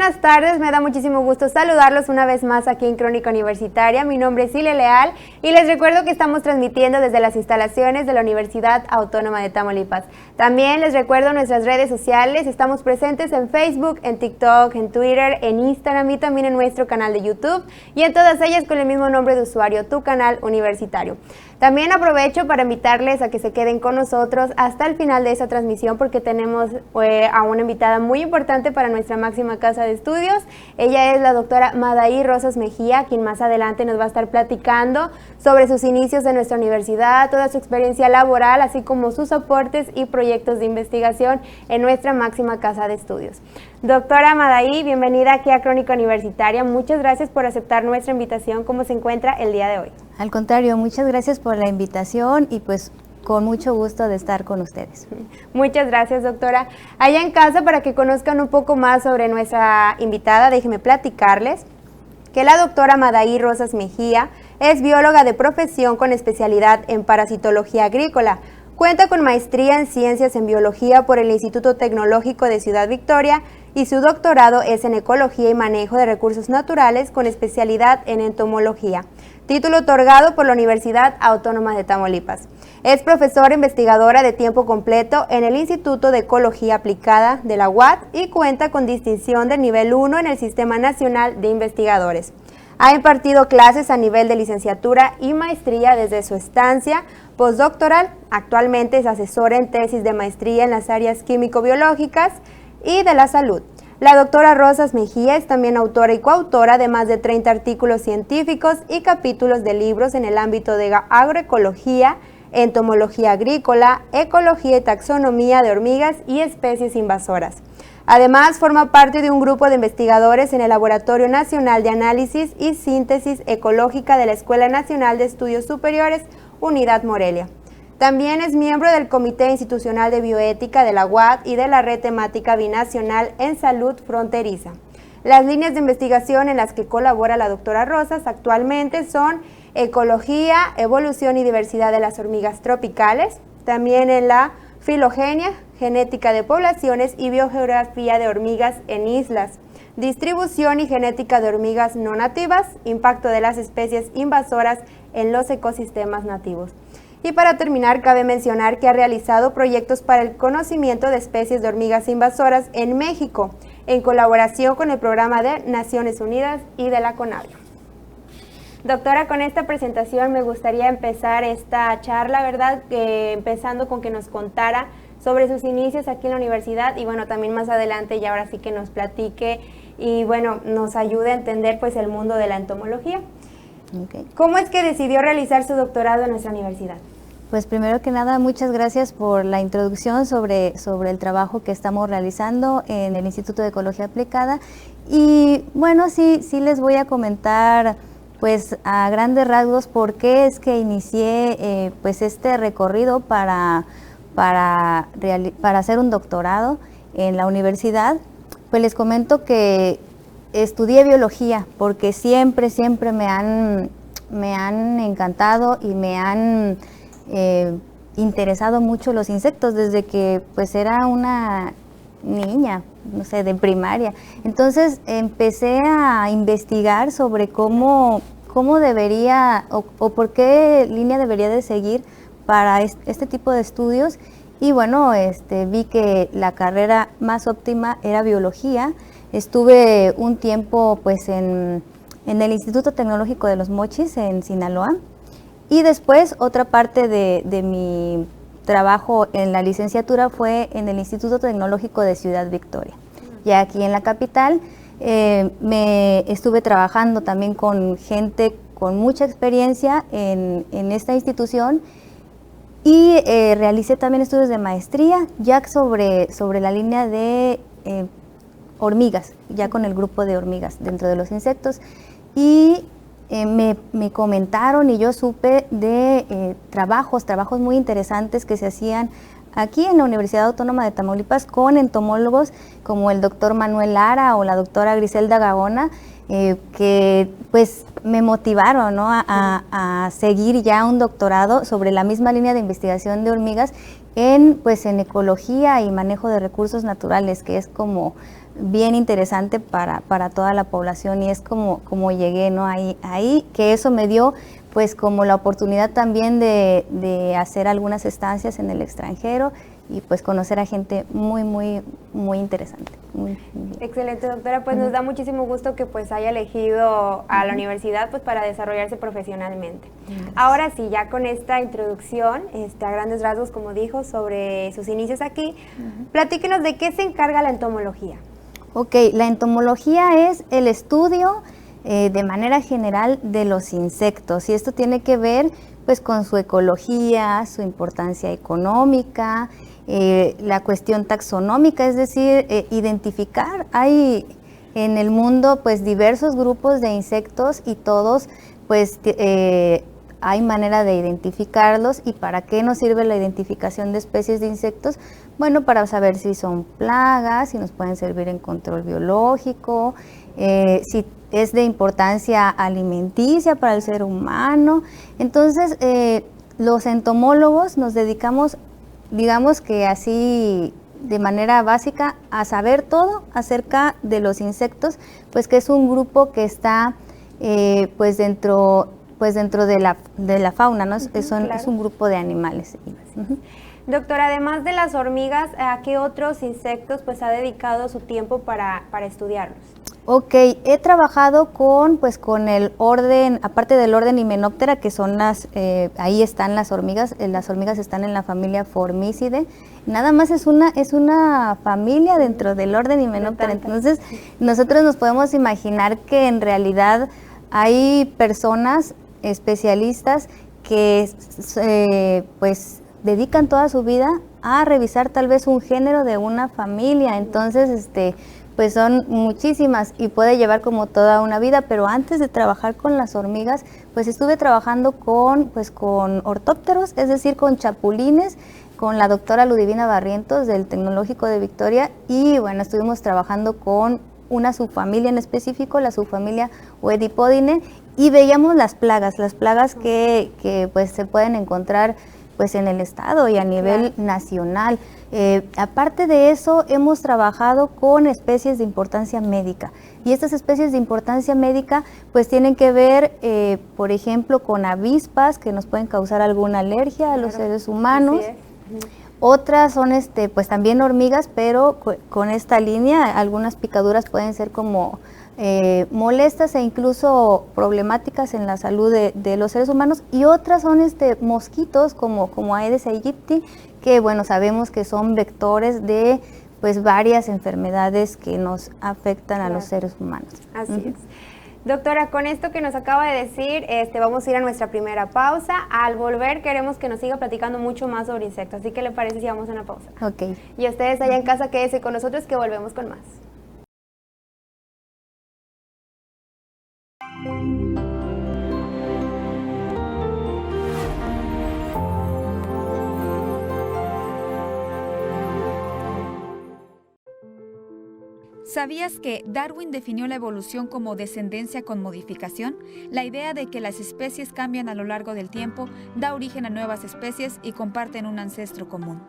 buenas tardes, me da muchísimo gusto saludarlos una vez más aquí en Crónica Universitaria. Mi nombre es Silvia Leal y les recuerdo que estamos transmitiendo desde las instalaciones de la Universidad Autónoma de Tamaulipas. También les recuerdo nuestras redes sociales, estamos presentes en Facebook, en TikTok, en Twitter, en Instagram y también en nuestro canal de YouTube y en todas ellas con el mismo nombre de usuario, Tu Canal Universitario. También aprovecho para invitarles a que se queden con nosotros hasta el final de esta transmisión porque tenemos a una invitada muy importante para nuestra máxima casa de estudios. Ella es la doctora Madaí Rosas Mejía, quien más adelante nos va a estar platicando sobre sus inicios en nuestra universidad, toda su experiencia laboral, así como sus aportes y proyectos de investigación en nuestra máxima casa de estudios. Doctora Madaí, bienvenida aquí a Crónica Universitaria. Muchas gracias por aceptar nuestra invitación. ¿Cómo se encuentra el día de hoy? Al contrario, muchas gracias por la invitación y pues con mucho gusto de estar con ustedes. Muchas gracias, doctora. Allá en casa, para que conozcan un poco más sobre nuestra invitada, déjenme platicarles que la doctora Madaí Rosas Mejía es bióloga de profesión con especialidad en parasitología agrícola. Cuenta con maestría en Ciencias en Biología por el Instituto Tecnológico de Ciudad Victoria y su doctorado es en Ecología y Manejo de Recursos Naturales con especialidad en Entomología, título otorgado por la Universidad Autónoma de Tamaulipas. Es profesora investigadora de tiempo completo en el Instituto de Ecología Aplicada de la UAT y cuenta con distinción del nivel 1 en el Sistema Nacional de Investigadores. Ha impartido clases a nivel de licenciatura y maestría desde su estancia postdoctoral. Actualmente es asesora en tesis de maestría en las áreas químico-biológicas y de la salud. La doctora Rosas Mejía es también autora y coautora de más de 30 artículos científicos y capítulos de libros en el ámbito de agroecología, entomología agrícola, ecología y taxonomía de hormigas y especies invasoras. Además, forma parte de un grupo de investigadores en el Laboratorio Nacional de Análisis y Síntesis Ecológica de la Escuela Nacional de Estudios Superiores, Unidad Morelia. También es miembro del Comité Institucional de Bioética de la UAT y de la Red Temática Binacional en Salud Fronteriza. Las líneas de investigación en las que colabora la doctora Rosas actualmente son Ecología, Evolución y Diversidad de las Hormigas Tropicales, también en la Filogenia, Genética de Poblaciones y Biogeografía de Hormigas en Islas, Distribución y Genética de Hormigas no nativas, Impacto de las especies invasoras en los ecosistemas nativos. Y para terminar, cabe mencionar que ha realizado proyectos para el conocimiento de especies de hormigas invasoras en México, en colaboración con el Programa de Naciones Unidas y de la CONABIO. Doctora, con esta presentación me gustaría empezar esta charla, ¿verdad? Empezando con que nos contara sobre sus inicios aquí en la universidad y bueno, también más adelante y ahora sí que nos platique y bueno, nos ayude a entender pues el mundo de la entomología. Okay. ¿Cómo es que decidió realizar su doctorado en nuestra universidad? Pues primero que nada, muchas gracias por la introducción sobre el trabajo que estamos realizando en el Instituto de Ecología Aplicada. Y bueno, sí les voy a comentar pues a grandes rasgos por qué es que inicié pues este recorrido para hacer un doctorado en la universidad. Pues les comento que estudié biología porque siempre me han encantado y me han interesado mucho los insectos desde que pues era una niña, no sé, de primaria. Entonces empecé a investigar sobre cómo debería o por qué línea debería de seguir para este tipo de estudios y bueno, vi que la carrera más óptima era biología. Estuve un tiempo pues en el Instituto Tecnológico de Los Mochis en Sinaloa y después otra parte de mi trabajo en la licenciatura fue en el Instituto Tecnológico de Ciudad Victoria. Ya aquí en la capital me estuve trabajando también con gente con mucha experiencia en esta institución y realicé también estudios de maestría ya sobre la línea de hormigas, ya con el grupo de hormigas dentro de los insectos y me comentaron y yo supe de trabajos muy interesantes que se hacían aquí en la Universidad Autónoma de Tamaulipas con entomólogos como el doctor Manuel Lara o la doctora Griselda Gaona, que pues me motivaron, ¿no? a seguir ya un doctorado sobre la misma línea de investigación de hormigas pues en ecología y manejo de recursos naturales, que es como bien interesante para toda la población, y es como llegué, ¿no? Ahí que eso me dio pues como la oportunidad también de hacer algunas estancias en el extranjero y pues conocer a gente muy interesante. Muy excelente, doctora, pues nos da muchísimo gusto que pues haya elegido a la universidad pues para desarrollarse profesionalmente. Ahora sí, ya con esta introducción, a grandes rasgos, como dijo, sobre sus inicios aquí, platíquenos de qué se encarga la entomología. Ok, la entomología es el estudio de manera general de los insectos, y esto tiene que ver pues con su ecología, su importancia económica, la cuestión taxonómica, es decir, identificar. Hay en el mundo pues diversos grupos de insectos y todos pues hay manera de identificarlos. ¿Y para qué nos sirve la identificación de especies de insectos? Bueno, para saber si son plagas, si nos pueden servir en control biológico, si es de importancia alimenticia para el ser humano. Entonces, los entomólogos nos dedicamos, digamos que así de manera básica, a saber todo acerca de los insectos, pues que es un grupo que está pues dentro de la fauna, ¿no? Claro. Es un grupo de animales. Doctora, además de las hormigas, ¿a qué otros insectos pues ha dedicado su tiempo para estudiarlos? Ok, he trabajado con el orden, aparte del orden Hymenoptera, que son ahí están las hormigas están en la familia Formicidae. Nada más es una familia dentro del orden Hymenoptera. Entonces, nosotros nos podemos imaginar que en realidad hay personas especialistas que pues dedican toda su vida a revisar tal vez un género de una familia. Entonces, pues son muchísimas y puede llevar como toda una vida, pero antes de trabajar con las hormigas, pues estuve trabajando con ortópteros, es decir, con chapulines, con la doctora Ludivina Barrientos del Tecnológico de Victoria, y bueno, estuvimos trabajando con una subfamilia en específico, la subfamilia Oedipodine, y veíamos las plagas que pues se pueden encontrar pues en el estado y a nivel nacional. Aparte de eso, hemos trabajado con especies de importancia médica, y estas especies de importancia médica pues tienen que ver, por ejemplo, con avispas que nos pueden causar alguna alergia a los seres humanos. Otras son pues también hormigas, pero con esta línea algunas picaduras pueden ser como molestas e incluso problemáticas en la salud de los seres humanos, y otras son mosquitos como Aedes aegypti, que bueno, sabemos que son vectores de pues varias enfermedades que nos afectan a los seres humanos. Así es. Doctora, con esto que nos acaba de decir, vamos a ir a nuestra primera pausa. Al volver queremos que nos siga platicando mucho más sobre insectos, así que ¿le parece si vamos a una pausa? Ok. Y ustedes allá en casa, quédense con nosotros que volvemos con más. ¿Sabías que Darwin definió la evolución como descendencia con modificación? La idea de que las especies cambian a lo largo del tiempo da origen a nuevas especies y comparten un ancestro común.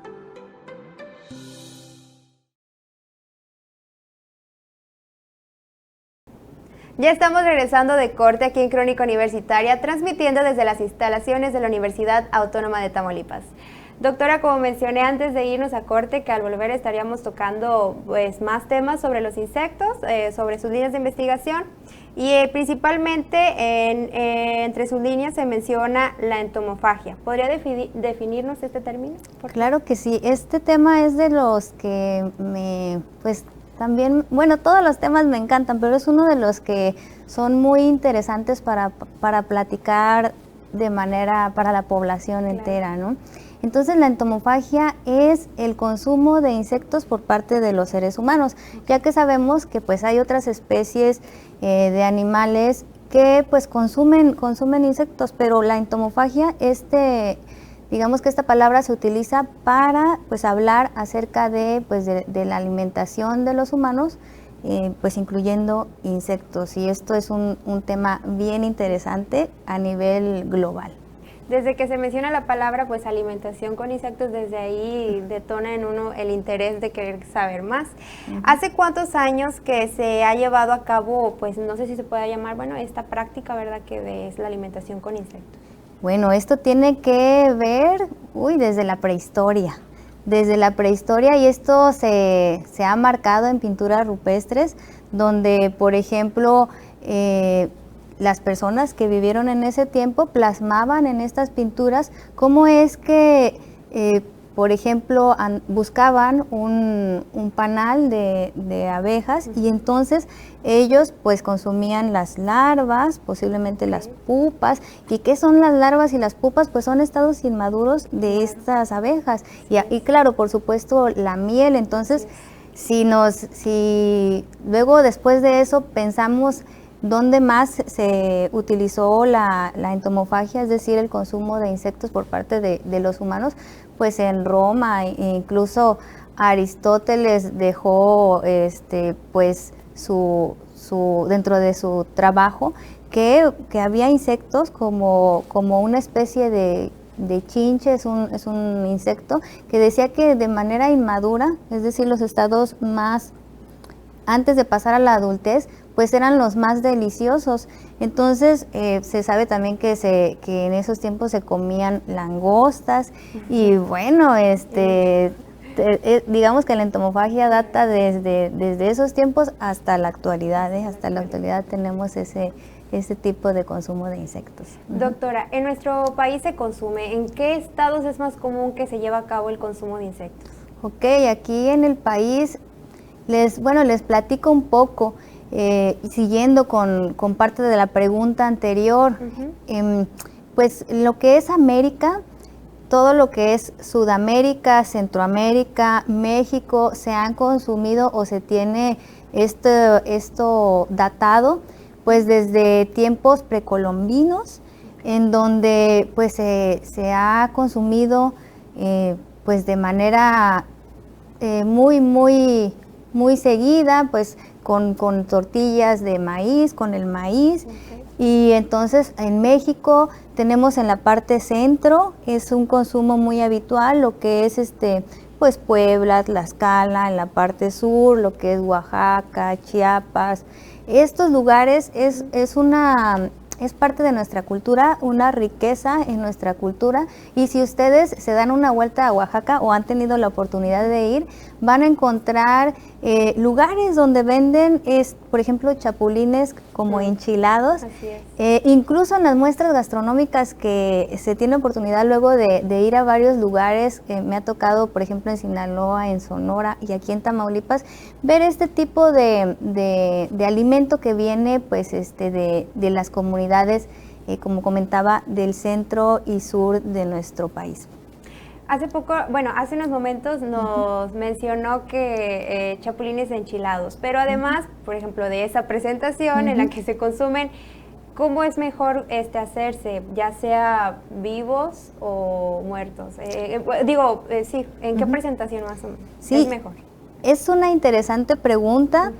Ya estamos regresando de corte aquí en Crónica Universitaria, transmitiendo desde las instalaciones de la Universidad Autónoma de Tamaulipas. Doctora, como mencioné antes de irnos a corte, que al volver estaríamos tocando pues más temas sobre los insectos, sobre sus líneas de investigación, y principalmente entre sus líneas se menciona la entomofagia. ¿Podría definirnos este término? Claro que sí, este tema es de los que también, bueno, todos los temas me encantan, pero es uno de los que son muy interesantes para platicar de manera para la población entera, ¿no? Entonces, la entomofagia es el consumo de insectos por parte de los seres humanos, ya que sabemos que pues hay otras especies de animales que pues consumen insectos, pero la entomofagia, digamos que esta palabra se utiliza para pues hablar acerca de la alimentación de los humanos pues incluyendo insectos, y esto es un tema bien interesante a nivel global. Desde que se menciona la palabra pues alimentación con insectos, desde ahí detona en uno el interés de querer saber más. ¿Hace cuántos años que se ha llevado a cabo, pues no sé si se puede llamar, bueno, esta práctica, verdad, que es la alimentación con insectos? Bueno, esto tiene que ver, desde la prehistoria. Desde la prehistoria, y esto se ha marcado en pinturas rupestres, donde, por ejemplo, las personas que vivieron en ese tiempo plasmaban en estas pinturas cómo es que, por ejemplo, buscaban un panal de abejas, y entonces ellos pues consumían las larvas, posiblemente las pupas. ¿Y qué son las larvas y las pupas? Pues son estados inmaduros de estas abejas. Y claro, por supuesto, la miel. Entonces, si luego después de eso pensamos ¿dónde más se utilizó la entomofagia, es decir, el consumo de insectos por parte de los humanos? Pues en Roma, incluso Aristóteles dejó pues dentro de su trabajo que había insectos como una especie de chinche, es un insecto que decía que de manera inmadura, es decir, los estados más antes de pasar a la adultez, pues eran los más deliciosos. Entonces se sabe también que en esos tiempos se comían langostas, y bueno, digamos que la entomofagia data desde esos tiempos hasta la actualidad. Hasta la actualidad tenemos ese tipo de consumo de insectos. Doctora, en nuestro país se consume, ¿en qué estados es más común que se lleva a cabo el consumo de insectos? Ok, aquí en el país les platico un poco, siguiendo con parte de la pregunta anterior. Pues lo que es América, todo lo que es Sudamérica, Centroamérica, México, se han consumido o se tiene esto datado pues desde tiempos precolombinos, en donde pues se ha consumido pues de manera muy seguida, pues con tortillas de maíz, con el maíz. Okay. Y entonces en México tenemos en la parte centro, es un consumo muy habitual, lo que es pues Puebla, Tlaxcala, en la parte sur, lo que es Oaxaca, Chiapas. Estos lugares es parte de nuestra cultura, una riqueza en nuestra cultura, y si ustedes se dan una vuelta a Oaxaca o han tenido la oportunidad de ir, van a encontrar lugares donde venden, por ejemplo, chapulines como enchilados. Así es. Incluso en las muestras gastronómicas que se tiene oportunidad luego de ir a varios lugares, me ha tocado, por ejemplo, en Sinaloa, en Sonora y aquí en Tamaulipas, ver este tipo de alimento que viene pues de las comunidades, como comentaba, del centro y sur de nuestro país. Hace unos momentos nos mencionó que chapulines enchilados, pero además, por ejemplo, de esa presentación en la que se consumen, ¿cómo es mejor hacerse, ya sea vivos o muertos? Sí, ¿en qué presentación más o menos es mejor? Es una interesante pregunta.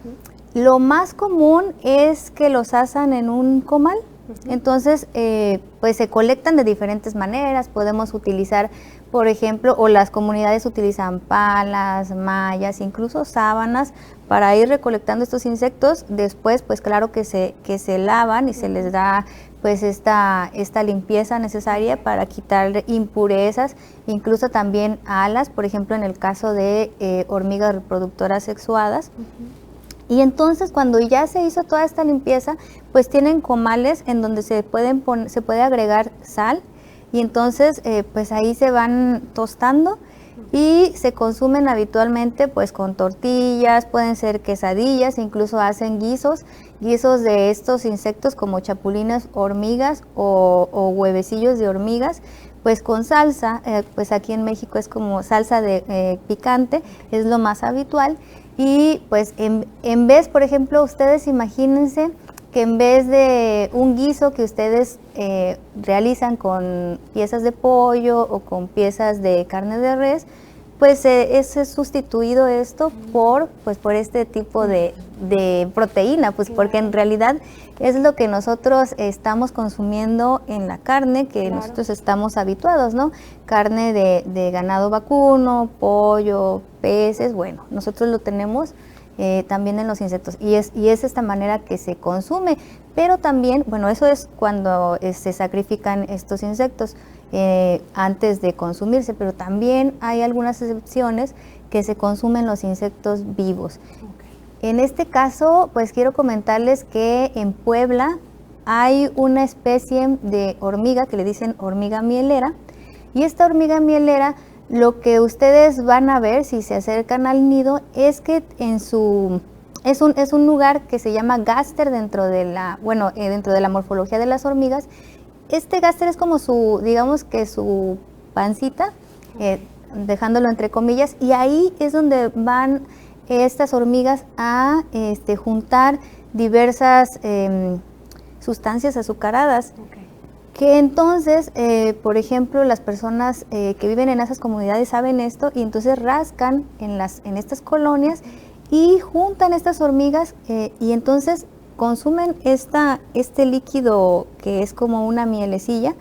Lo más común es que los asan en un comal. Entonces, pues se colectan de diferentes maneras. Podemos utilizar, por ejemplo, o las comunidades utilizan palas, mallas, incluso sábanas para ir recolectando estos insectos. Después, pues claro que se lavan y se les da pues esta limpieza necesaria para quitar impurezas, incluso también alas, por ejemplo, en el caso de hormigas reproductoras sexuadas. Y entonces cuando ya se hizo toda esta limpieza, pues tienen comales en donde se puede agregar sal, y entonces pues ahí se van tostando y se consumen habitualmente pues con tortillas, pueden ser quesadillas, incluso hacen guisos de estos insectos como chapulines, hormigas o huevecillos de hormigas, pues con salsa, pues aquí en México es como salsa de picante, es lo más habitual. Y pues en vez, por ejemplo, ustedes imagínense que en vez de un guiso que ustedes realizan con piezas de pollo o con piezas de carne de res, pues es sustituido esto por este tipo de proteína, pues porque en realidad es lo que nosotros estamos consumiendo en la carne que nosotros estamos habituados, ¿no? Carne de ganado vacuno, pollo, peces, bueno, nosotros lo tenemos también en los insectos y es esta manera que se consume, pero también, bueno, eso es cuando se sacrifican estos insectos antes de consumirse, pero también hay algunas excepciones que se consumen los insectos vivos. En este caso, pues quiero comentarles que en Puebla hay una especie de hormiga que le dicen hormiga mielera, y esta hormiga mielera, lo que ustedes van a ver si se acercan al nido es que es un lugar que se llama gáster dentro de la morfología de las hormigas. Este gáster es como digamos que su pancita, dejándolo entre comillas, y ahí es donde van estas hormigas a juntar diversas sustancias azucaradas. Que entonces, por ejemplo, las personas que viven en esas comunidades saben esto y entonces rascan en estas colonias y juntan estas hormigas y entonces consumen este líquido que es como una mielecilla,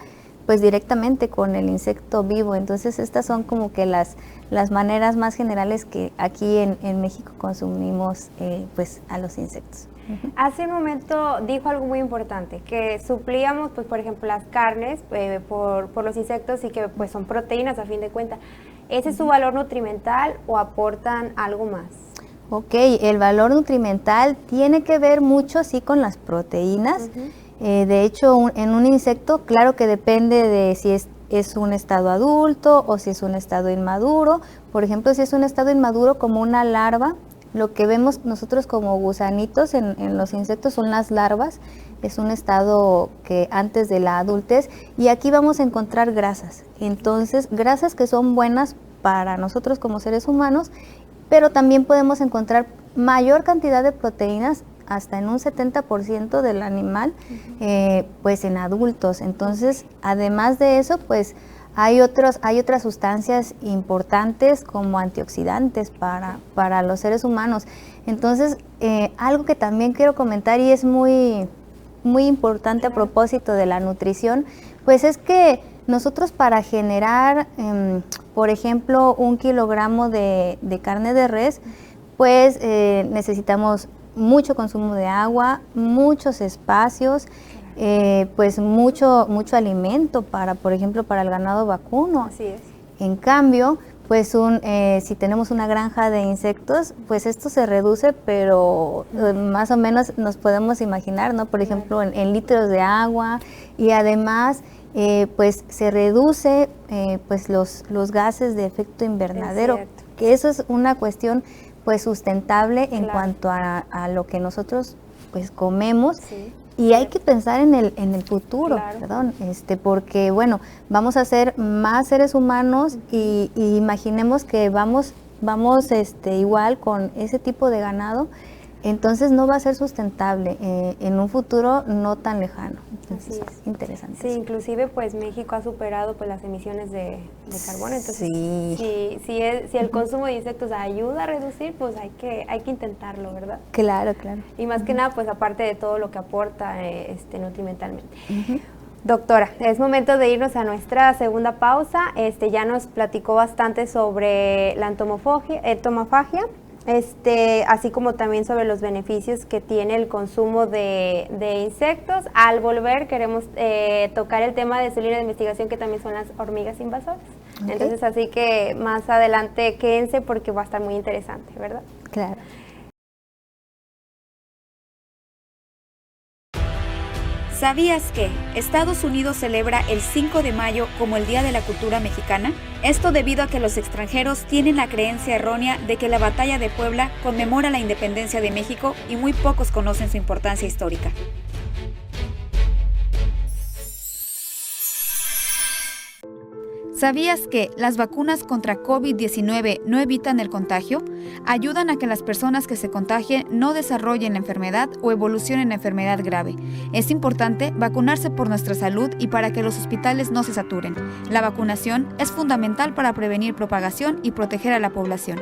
pues directamente con el insecto vivo. Entonces estas son como que las maneras más generales que aquí en México consumimos pues a los insectos. Hace un momento dijo algo muy importante, que suplíamos, pues por ejemplo, las carnes por los insectos y que pues son proteínas a fin de cuentas. ¿Ese es su valor nutrimental o aportan algo más? Ok, el valor nutrimental tiene que ver mucho sí con las proteínas. De hecho, en un insecto, claro que depende de si es un estado adulto o si es un estado inmaduro. Por ejemplo, si es un estado inmaduro como una larva, lo que vemos nosotros como gusanitos en los insectos son las larvas, es un estado que antes de la adultez, y aquí vamos a encontrar grasas. Entonces, grasas que son buenas para nosotros como seres humanos, pero también podemos encontrar mayor cantidad de proteínas, hasta en un 70% del animal, pues en adultos. Entonces, además de eso, pues hay otras sustancias importantes como antioxidantes para los seres humanos. Entonces, algo que también quiero comentar y es muy, muy importante a propósito de la nutrición, pues es que nosotros para generar, por ejemplo, 1 kilogramo de carne de res, pues necesitamos mucho consumo de agua, muchos espacios, pues mucho alimento por ejemplo, para el ganado vacuno. Así es. En cambio, pues si tenemos una granja de insectos, pues esto se reduce, pero más o menos nos podemos imaginar, ¿no? Por ejemplo, en litros de agua, y además pues se reduce pues los gases de efecto invernadero, que eso es una cuestión pues sustentable en cuanto a lo que nosotros pues comemos. Y hay que pensar en el futuro, porque bueno, vamos a ser más seres humanos y imaginemos que vamos igual con ese tipo de ganado, entonces no va a ser sustentable en un futuro no tan lejano. Entonces, es interesante. Sí, inclusive pues México ha superado pues las emisiones de carbono, entonces si el consumo de insectos ayuda a reducir, pues hay que intentarlo, ¿verdad? Claro. Y más que nada pues aparte de todo lo que aporta nutrimentalmente. Doctora, es momento de irnos a nuestra segunda pausa. Ya nos platicó bastante sobre la entomofagia, así como también sobre los beneficios que tiene el consumo de insectos. Al volver queremos tocar el tema de su línea de investigación, que también son las hormigas invasoras. Entonces, así que más adelante quédense porque va a estar muy interesante, ¿verdad? Claro. ¿Sabías que Estados Unidos celebra el 5 de mayo como el Día de la Cultura Mexicana? Esto debido a que los extranjeros tienen la creencia errónea de que la Batalla de Puebla conmemora la independencia de México y muy pocos conocen su importancia histórica. ¿Sabías que las vacunas contra COVID-19 no evitan el contagio? Ayudan a que las personas que se contagien no desarrollen la enfermedad o evolucionen a enfermedad grave. Es importante vacunarse por nuestra salud y para que los hospitales no se saturen. La vacunación es fundamental para prevenir propagación y proteger a la población.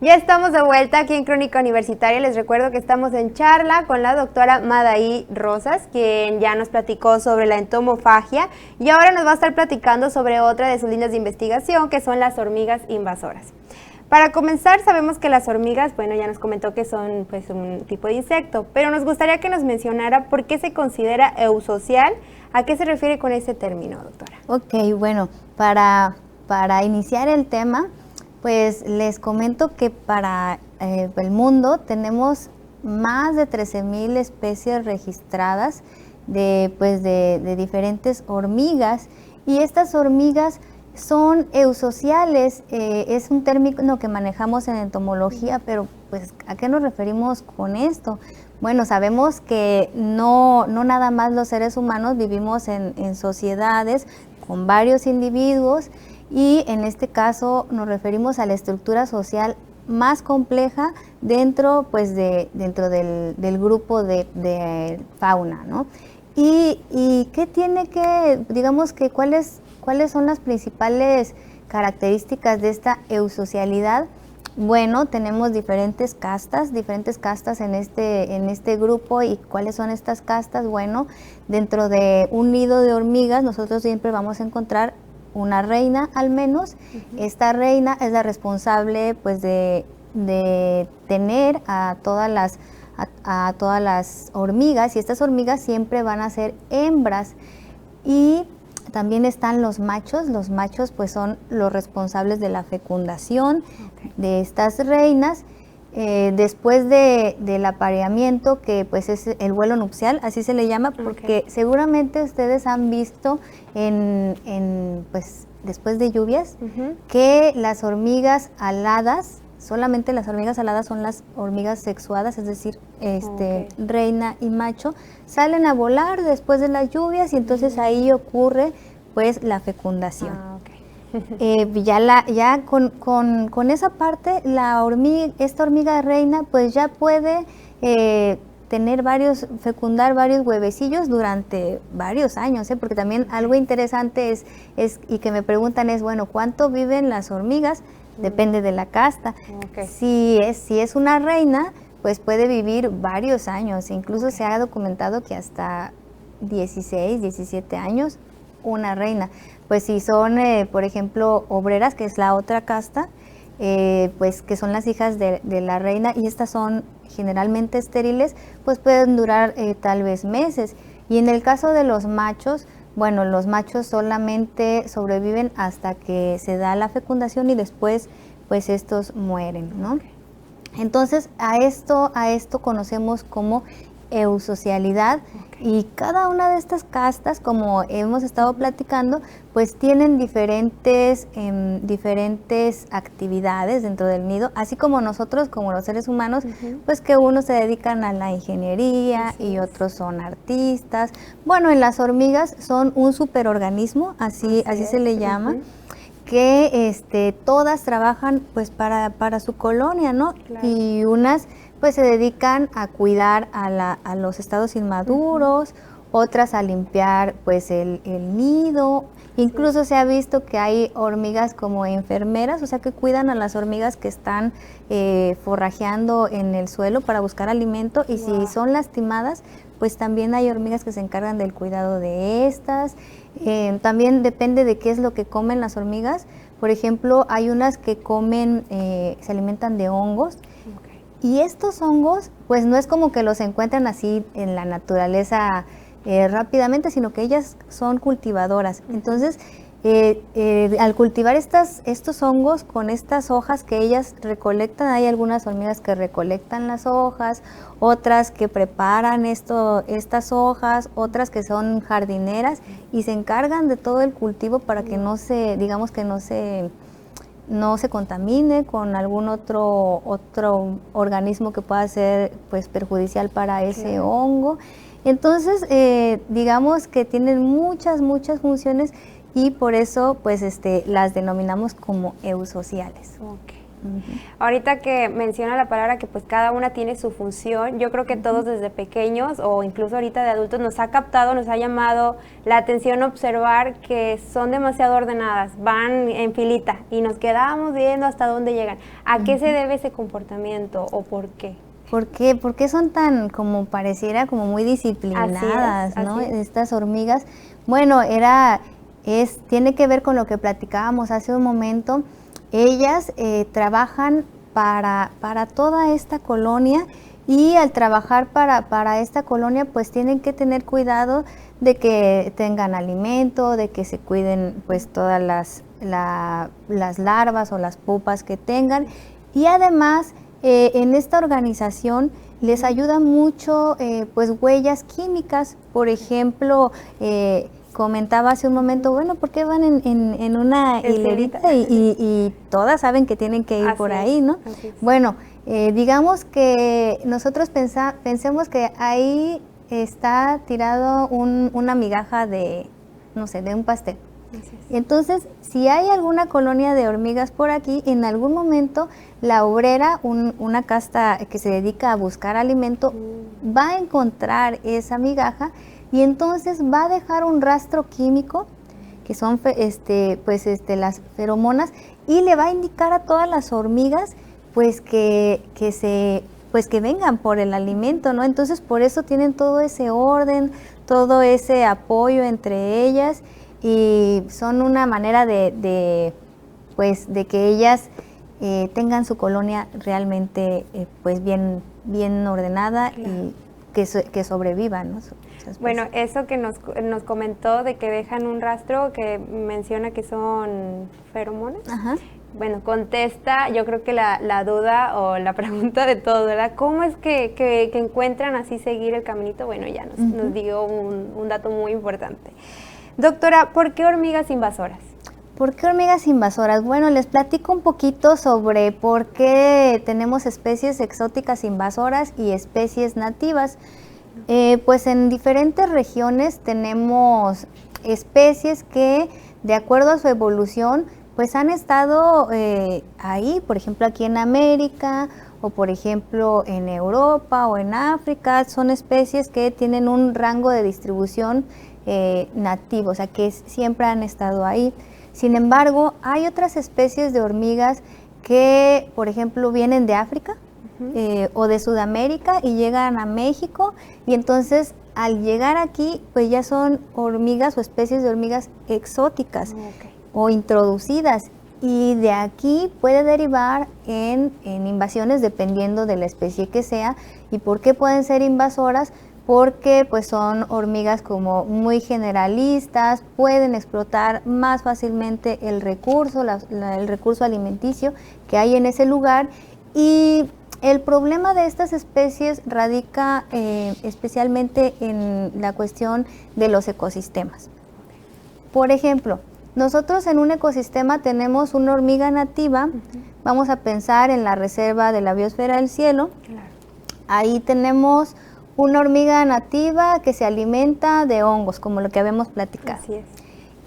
Ya estamos de vuelta aquí en Crónica Universitaria. Les recuerdo que estamos en charla con la doctora Madaí Rosas, quien ya nos platicó sobre la entomofagia y ahora nos va a estar platicando sobre otra de sus líneas de investigación, que son las hormigas invasoras. Para comenzar, sabemos que las hormigas, bueno, ya nos comentó que son pues un tipo de insecto, pero nos gustaría que nos mencionara por qué se considera eusocial. ¿A qué se refiere con ese término, doctora? Ok, bueno, para iniciar el tema, pues les comento que para el mundo tenemos más de 13,000 especies registradas de diferentes hormigas, y estas hormigas son eusociales. Es un término que manejamos en entomología, pero pues ¿a qué nos referimos con esto? Bueno, sabemos que no nada más los seres humanos vivimos en sociedades con varios individuos, y en este caso nos referimos a la estructura social más compleja dentro del grupo de fauna, ¿no? Y qué tiene que, digamos que cuáles son las principales características de esta eusocialidad. Bueno, tenemos diferentes castas en este grupo. ¿Y cuáles son estas castas? Bueno, dentro de un nido de hormigas nosotros siempre vamos a encontrar una reina al menos. Esta reina es la responsable pues de tener a todas las hormigas, y estas hormigas siempre van a ser hembras. Y también están los machos pues son los responsables de la fecundación de estas reinas. Después del apareamiento, que pues es el vuelo nupcial, así se le llama, porque seguramente ustedes han visto pues después de lluvias, que las hormigas aladas, solamente las hormigas aladas son las hormigas sexuadas, es decir, reina y macho, salen a volar después de las lluvias, y entonces ahí ocurre pues la fecundación. Ya con esa parte, esta hormiga reina pues ya puede fecundar varios huevecillos durante varios años, porque también algo interesante es y que me preguntan es, bueno, ¿cuánto viven las hormigas? Depende de la casta. Si es una reina, pues puede vivir varios años, incluso se ha documentado que hasta 16, 17 años una reina. Pues si son, por ejemplo, obreras, que es la otra casta, pues que son las hijas de la reina, y estas son generalmente estériles, pues pueden durar tal vez meses. Y en el caso de los machos, bueno, los machos solamente sobreviven hasta que se da la fecundación, y después pues estos mueren, ¿no? Entonces a esto conocemos como eusocialidad. Y cada una de estas castas, como hemos estado platicando, pues tienen diferentes actividades dentro del nido, así como nosotros, como los seres humanos, pues que unos se dedican a la ingeniería y otros son artistas. Bueno, en las hormigas son un superorganismo, así se le llama, que todas trabajan pues para su colonia, ¿no? Claro. Y unas pues se dedican a cuidar a los estados inmaduros, otras a limpiar pues el nido. Incluso se ha visto que hay hormigas como enfermeras, o sea que cuidan a las hormigas que están forrajeando en el suelo para buscar alimento, y si son lastimadas, pues también hay hormigas que se encargan del cuidado de estas. También depende de qué es lo que comen las hormigas. Por ejemplo, hay unas que se alimentan de hongos. Y estos hongos, pues no es como que los encuentran así en la naturaleza rápidamente, sino que ellas son cultivadoras. Entonces, al cultivar estos hongos con estas hojas que ellas recolectan, hay algunas hormigas que recolectan las hojas, otras que preparan estas hojas, otras que son jardineras y se encargan de todo el cultivo para que no se contamine con algún otro organismo que pueda ser pues perjudicial para ese hongo. Entonces, digamos que tienen muchas funciones y por eso pues las denominamos como eusociales. Okay. Ahorita que menciona la palabra que pues cada una tiene su función, yo creo que todos desde pequeños o incluso ahorita de adultos nos ha captado, nos ha llamado la atención observar que son demasiado ordenadas, van en filita y nos quedamos viendo hasta dónde llegan. ¿A qué se debe ese comportamiento o por qué? ¿Por qué? ¿Por qué son tan, como pareciera, como muy disciplinadas, ¿no? Estas hormigas. Bueno, tiene que ver con lo que platicábamos hace un momento. Ellas trabajan para toda esta colonia y al trabajar para esta colonia pues tienen que tener cuidado de que tengan alimento, de que se cuiden pues todas las larvas o las pupas que tengan y además en esta organización les ayuda mucho pues huellas químicas, por ejemplo, comentaba hace un momento, bueno, ¿por qué van en una hilerita y todas saben que tienen que ir por ahí, ¿no? Bueno, digamos que nosotros pensemos que ahí está tirado una migaja de, no sé, de un pastel. Entonces, si hay alguna colonia de hormigas por aquí, en algún momento la obrera, una casta que se dedica a buscar alimento, va a encontrar esa migaja y entonces va a dejar un rastro químico, que son las feromonas, y le va a indicar a todas las hormigas pues que vengan por el alimento, ¿no? Entonces por eso tienen todo ese orden, todo ese apoyo entre ellas y son una manera de que ellas tengan su colonia realmente pues bien ordenada, claro, y que sobrevivan, ¿no? Bueno, eso que nos comentó de que dejan un rastro, que menciona que son feromonas. Ajá. Bueno, contesta, yo creo que la duda o la pregunta de todo, ¿verdad? ¿Cómo es que encuentran así seguir el caminito? Bueno, ya nos dio un dato muy importante. Doctora, ¿por qué hormigas invasoras? ¿Por qué hormigas invasoras? Bueno, les platico un poquito sobre por qué tenemos especies exóticas invasoras y especies nativas. Pues en diferentes regiones tenemos especies que, de acuerdo a su evolución, pues han estado ahí, por ejemplo aquí en América, o por ejemplo en Europa o en África. Son especies que tienen un rango de distribución nativo, o sea que siempre han estado ahí. Sin embargo, hay otras especies de hormigas que, por ejemplo, vienen de África, o de Sudamérica y llegan a México, y entonces al llegar aquí pues ya son hormigas o especies de hormigas exóticas o introducidas, y de aquí puede derivar en invasiones dependiendo de la especie que sea. ¿Y por qué pueden ser invasoras? Porque pues son hormigas como muy generalistas, pueden explotar más fácilmente el recurso alimenticio que hay en ese lugar, y el problema de estas especies radica especialmente en la cuestión de los ecosistemas. Por ejemplo, nosotros en un ecosistema tenemos una hormiga nativa, vamos a pensar en la reserva de la biosfera del cielo, claro. Ahí tenemos una hormiga nativa que se alimenta de hongos, como lo que habíamos platicado. Así es.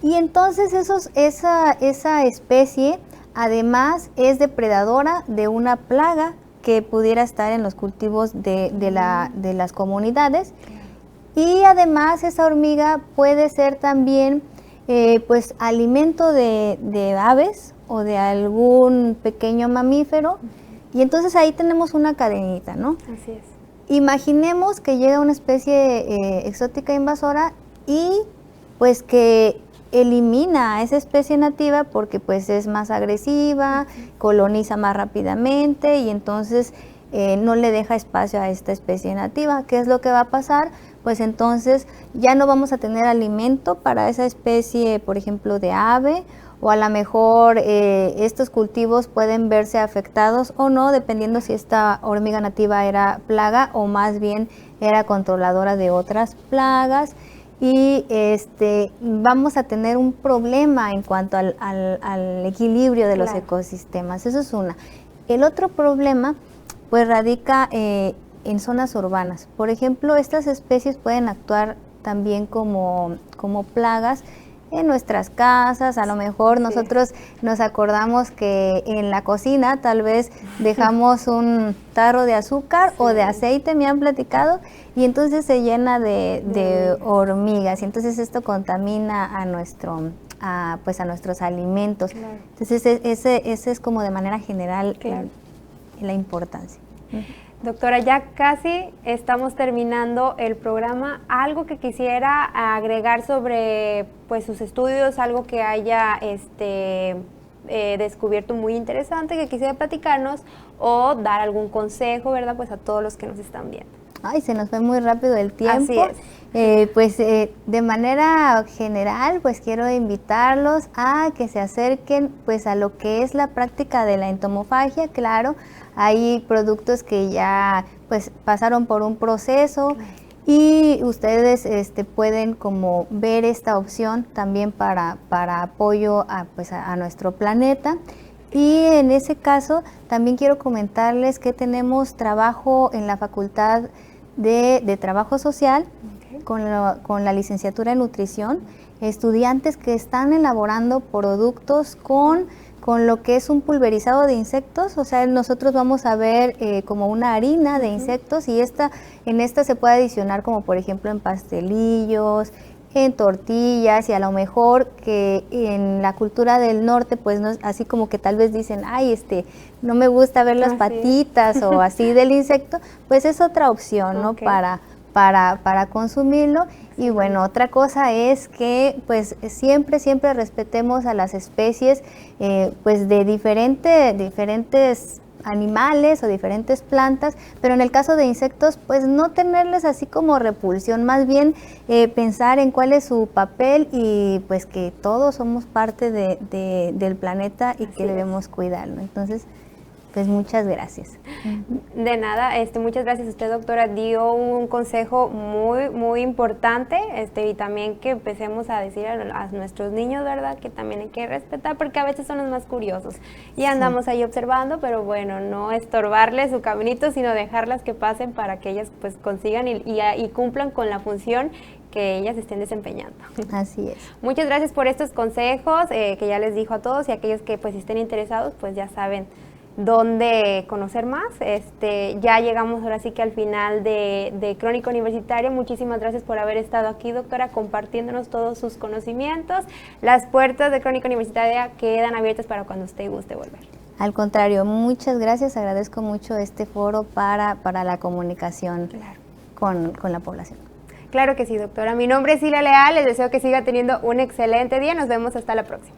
Y entonces esa especie además es depredadora de una plaga que pudiera estar en los cultivos de las comunidades, y además esa hormiga puede ser también pues alimento de aves o de algún pequeño mamífero, y entonces ahí tenemos una cadenita, ¿no? Así es. Imaginemos que llega una especie exótica invasora y pues que elimina a esa especie nativa porque pues es más agresiva, coloniza más rápidamente, y entonces no le deja espacio a esta especie nativa. ¿Qué es lo que va a pasar? Pues entonces ya no vamos a tener alimento para esa especie, por ejemplo, de ave, o a lo mejor estos cultivos pueden verse afectados o no, dependiendo si esta hormiga nativa era plaga o más bien era controladora de otras plagas. Y vamos a tener un problema en cuanto al equilibrio de los ecosistemas. Eso es una. El otro problema pues radica en zonas urbanas. Por ejemplo, estas especies pueden actuar también como plagas en nuestras casas. A lo mejor nosotros nos acordamos que en la cocina tal vez dejamos un tarro de azúcar o de aceite, me han platicado, y entonces se llena de hormigas, y entonces esto contamina a nuestros alimentos. Claro. Entonces ese es como de manera general la importancia. Doctora, ya casi estamos terminando el programa. ¿Algo que quisiera agregar sobre pues sus estudios, algo que haya descubierto muy interesante que quisiera platicarnos, o dar algún consejo, verdad, pues a todos los que nos están viendo? Ay, se nos fue muy rápido el tiempo. Así es. De manera general, pues quiero invitarlos a que se acerquen pues a lo que es la práctica de la entomofagia. Claro, hay productos que ya pues pasaron por un proceso, y ustedes pueden como ver esta opción también para apoyo a nuestro planeta. Y en ese caso también quiero comentarles que tenemos trabajo en la Facultad de Trabajo Social, con la licenciatura en nutrición, estudiantes que están elaborando productos con lo que es un pulverizado de insectos. O sea, nosotros vamos a ver como una harina de insectos, y en esta se puede adicionar, como por ejemplo en pastelillos, en tortillas, y a lo mejor que en la cultura del norte, pues no, así como que tal vez dicen, ay, no me gusta ver las patitas o así del insecto, pues es otra opción, ¿no? Para consumirlo. Y bueno, otra cosa es que pues siempre respetemos a las especies pues de diferentes animales o diferentes plantas, pero en el caso de insectos, pues no tenerles así como repulsión, más bien pensar en cuál es su papel, y pues que todos somos parte del planeta y que debemos cuidarlo. Entonces, pues muchas gracias. De nada, muchas gracias a usted, doctora. Dio un consejo muy, muy importante, y también que empecemos a decir a nuestros niños, ¿verdad?, que también hay que respetar, porque a veces son los más curiosos y andamos ahí observando, pero bueno, no estorbarles su caminito, sino dejarlas que pasen para que ellas pues consigan y cumplan con la función que ellas estén desempeñando. Así es. Muchas gracias por estos consejos que ya les dijo a todos, y aquellos que pues estén interesados, pues ya saben dónde conocer más. Ya llegamos ahora sí que al final de Crónica Universitaria. Muchísimas gracias por haber estado aquí, doctora, compartiéndonos todos sus conocimientos. Las puertas de Crónica Universitaria quedan abiertas para cuando usted guste volver. Al contrario, muchas gracias, agradezco mucho este foro para la comunicación con la población. Claro que sí, doctora. Mi nombre es Silvia Leal, les deseo que siga teniendo un excelente día. Nos vemos hasta la próxima.